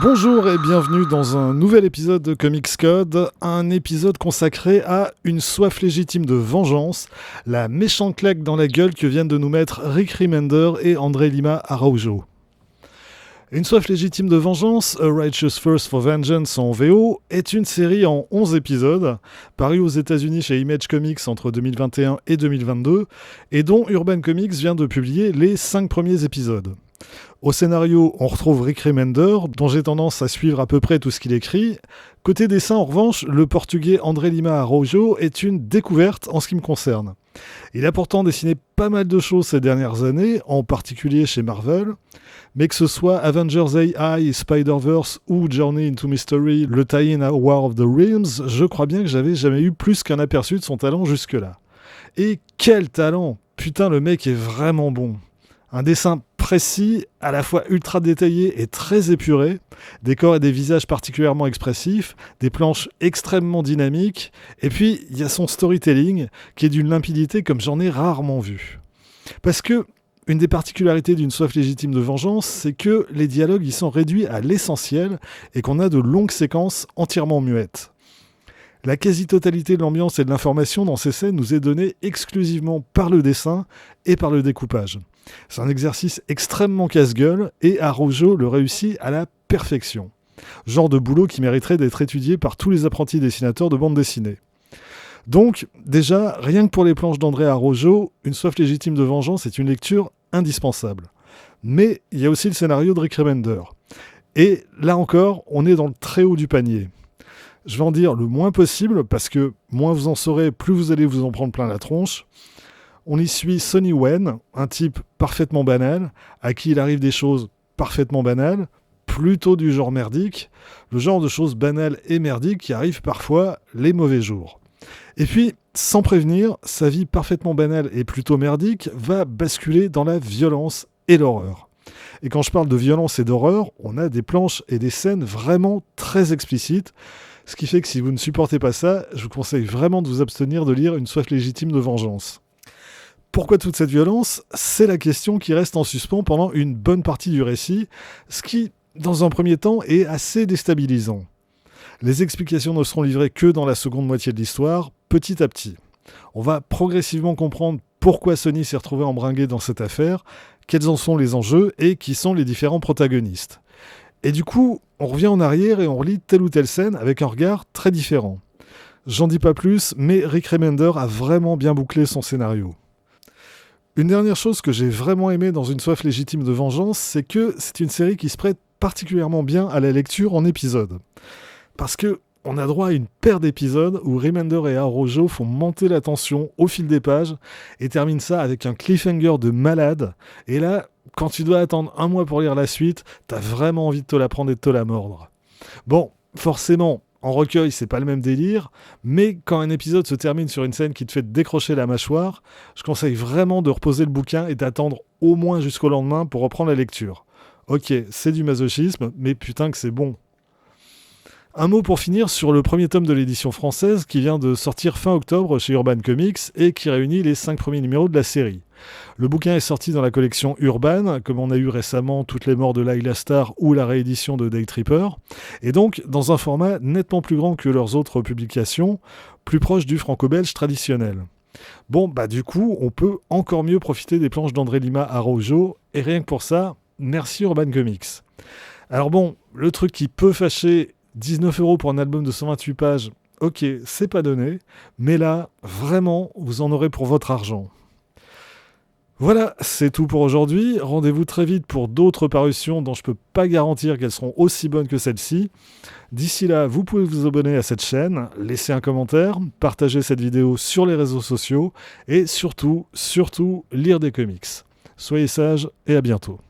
Bonjour et bienvenue dans un nouvel épisode de Comics Code, un épisode consacré à une soif légitime de vengeance, la méchante claque dans la gueule que viennent de nous mettre Rick Remender et André Lima Araujo. Une soif légitime de vengeance, A Righteous Thirst for Vengeance en VO, est une série en 11 épisodes, parue aux États-Unis chez Image Comics entre 2021 et 2022, et dont Urban Comics vient de publier les 5 premiers épisodes. Au scénario, on retrouve Rick Remender, dont j'ai tendance à suivre à peu près tout ce qu'il écrit. Côté dessin, en revanche, le portugais André Lima Araujo est une découverte en ce qui me concerne. Il a pourtant dessiné pas mal de choses ces dernières années, en particulier chez Marvel, mais que ce soit Avengers AI, Spider-Verse ou Journey into Mystery, le tie-in à War of the Realms, je crois bien que j'avais jamais eu plus qu'un aperçu de son talent jusque-là. Et quel talent! Putain, le mec est vraiment bon. Un dessin précis, à la fois ultra détaillé et très épuré, des corps et des visages particulièrement expressifs, des planches extrêmement dynamiques, et puis il y a son storytelling qui est d'une limpidité comme j'en ai rarement vu. Parce que une des particularités d'une soif légitime de vengeance, c'est que les dialogues y sont réduits à l'essentiel et qu'on a de longues séquences entièrement muettes. La quasi-totalité de l'ambiance et de l'information dans ces scènes nous est donnée exclusivement par le dessin et par le découpage. C'est un exercice extrêmement casse-gueule et Araujo le réussit à la perfection. Genre de boulot qui mériterait d'être étudié par tous les apprentis dessinateurs de bande dessinée. Donc, déjà, rien que pour les planches d'André Araujo, Une soif légitime de vengeance est une lecture indispensable. Mais il y a aussi le scénario de Rick Remender. Et là encore, on est dans le très haut du panier. Je vais en dire le moins possible, parce que moins vous en saurez, plus vous allez vous en prendre plein la tronche. On y suit Sonny Wen, un type parfaitement banal, à qui il arrive des choses parfaitement banales, plutôt du genre merdique, le genre de choses banales et merdiques qui arrivent parfois les mauvais jours. Et puis, sans prévenir, sa vie parfaitement banale et plutôt merdique va basculer dans la violence et l'horreur. Et quand je parle de violence et d'horreur, on a des planches et des scènes vraiment très explicites, ce qui fait que si vous ne supportez pas ça, je vous conseille vraiment de vous abstenir de lire Une soif légitime de vengeance. Pourquoi toute cette violence ? C'est la question qui reste en suspens pendant une bonne partie du récit, ce qui, dans un premier temps, est assez déstabilisant. Les explications ne seront livrées que dans la seconde moitié de l'histoire, petit à petit. On va progressivement comprendre pourquoi Sonny s'est retrouvé embringué dans cette affaire, quels en sont les enjeux et qui sont les différents protagonistes. Et du coup, on revient en arrière et on relit telle ou telle scène avec un regard très différent. J'en dis pas plus, mais Rick Remender a vraiment bien bouclé son scénario. Une dernière chose que j'ai vraiment aimé dans Une soif légitime de vengeance, c'est que c'est une série qui se prête particulièrement bien à la lecture en épisodes. Parce que on a droit à une paire d'épisodes où Remender et Araujo font monter la tension au fil des pages et terminent ça avec un cliffhanger de malade. Et là, quand tu dois attendre un mois pour lire la suite, t'as vraiment envie de te la prendre et de te la mordre. Bon, forcément, en recueil, c'est pas le même délire, mais quand un épisode se termine sur une scène qui te fait décrocher la mâchoire, je conseille vraiment de reposer le bouquin et d'attendre au moins jusqu'au lendemain pour reprendre la lecture. Ok, c'est du masochisme, mais putain que c'est bon. Un mot pour finir sur le premier tome de l'édition française qui vient de sortir fin octobre chez Urban Comics et qui réunit les 5 premiers numéros de la série. Le bouquin est sorti dans la collection Urban, comme on a eu récemment Toutes les morts de Layla Starr ou la réédition de Day Tripper, et donc dans un format nettement plus grand que leurs autres publications, plus proche du franco-belge traditionnel. Bon, bah du coup, on peut encore mieux profiter des planches d'André Lima Araujo, et rien que pour ça, merci Urban Comics. Alors bon, le truc qui peut fâcher, 19€ pour un album de 128 pages, ok, c'est pas donné, mais là, vraiment, vous en aurez pour votre argent. Voilà, c'est tout pour aujourd'hui. Rendez-vous très vite pour d'autres parutions dont je ne peux pas garantir qu'elles seront aussi bonnes que celle-ci. D'ici là, vous pouvez vous abonner à cette chaîne, laisser un commentaire, partager cette vidéo sur les réseaux sociaux et surtout, lire des comics. Soyez sages et à bientôt.